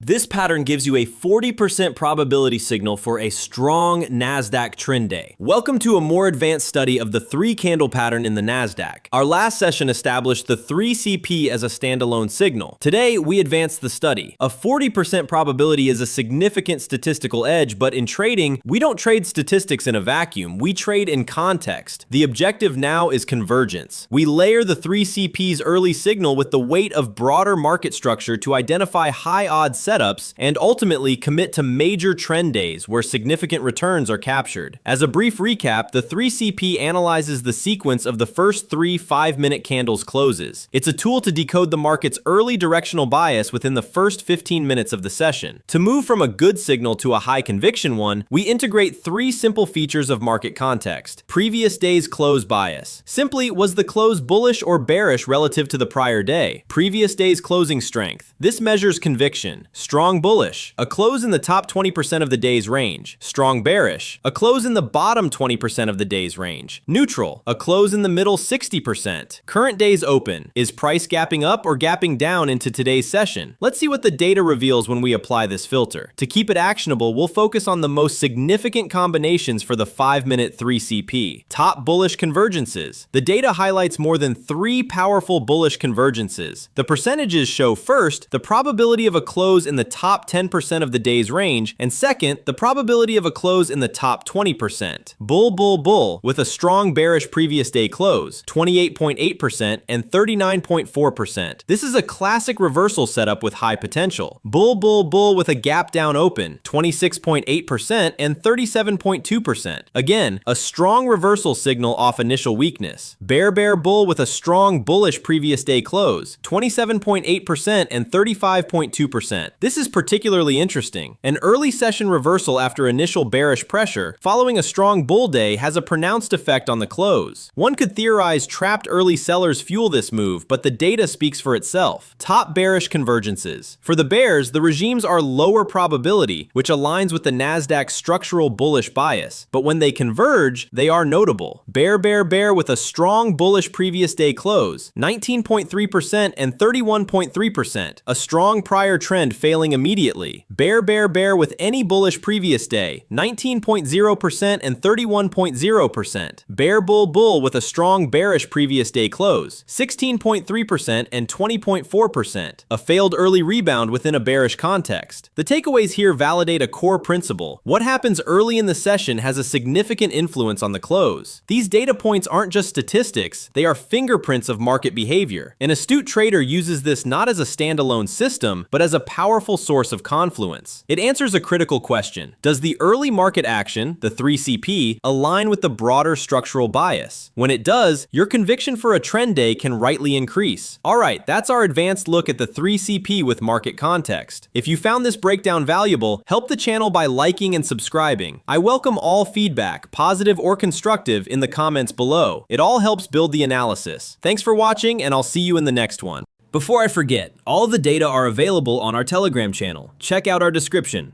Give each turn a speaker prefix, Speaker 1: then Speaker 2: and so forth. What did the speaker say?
Speaker 1: This pattern gives you a 40% probability signal for a strong NASDAQ trend day. Welcome to a more advanced study of the 3-candle pattern in the NASDAQ. Our last session established the 3CP as a standalone signal. Today, we advance the study. A 40% probability is a significant statistical edge, but in trading, we don't trade statistics in a vacuum. We trade in context. The objective now is convergence. We layer the 3CP's early signal with the weight of broader market structure to identify high-odds setups and ultimately commit to major trend days where significant returns are captured. As a brief recap, the 3CP analyzes the sequence of the first 3 5-minute candles closes. It's a tool to decode the market's early directional bias within the first 15 minutes of the session. To move from a good signal to a high conviction one, we integrate 3 simple features of market context. Previous day's close bias. Simply, was the close bullish or bearish relative to the prior day? Previous day's closing strength. This measures conviction. Strong bullish, a close in the top 20% of the day's range. Strong bearish, a close in the bottom 20% of the day's range. Neutral, a close in the middle 60%. Current day's open, is price gapping up or gapping down into today's session? Let's see what the data reveals when we apply this filter. To keep it actionable, we'll focus on the most significant combinations for the 5-minute 3CP. Top bullish convergences. The data highlights more than 3 powerful bullish convergences. The percentages show first, the probability of a close in the top 10% of the day's range, and second, the probability of a close in the top 20%. Bull, bull, bull, with a strong bearish previous day close, 28.8% and 39.4%. This is a classic reversal setup with high potential. Bull, bull, bull with a gap down open, 26.8% and 37.2%. Again, a strong reversal signal off initial weakness. Bear, bear, bull with a strong bullish previous day close, 27.8% and 35.2%. This is particularly interesting. An early session reversal after initial bearish pressure following a strong bull day has a pronounced effect on the close. One could theorize trapped early sellers fuel this move, but the data speaks for itself. Top bearish convergences. For the bears, the regimes are lower probability, which aligns with the NASDAQ's structural bullish bias. But when they converge, they are notable. Bear, bear, bear with a strong bullish previous day close, 19.3% and 31.3%. A strong prior trend failing immediately. Bear, bear, bear with any bullish previous day, 19.0% and 31.0%. Bear, bull, bull with a strong bearish previous day close, 16.3% and 20.4%. A failed early rebound within a bearish context. The takeaways here validate a core principle. What happens early in the session has a significant influence on the close. These data points aren't just statistics, they are fingerprints of market behavior. An astute trader uses this not as a standalone system, but as a powerful source of confluence. It answers a critical question. Does the early market action, the 3CP, align with the broader structural bias? When it does, your conviction for a trend day can rightly increase. Alright, that's our advanced look at the 3CP with market context. If you found this breakdown valuable, help the channel by liking and subscribing. I welcome all feedback, positive or constructive, in the comments below. It all helps build the analysis. Thanks for watching, and I'll see you in the next one. Before I forget, all the data are available on our Telegram channel. Check out our description.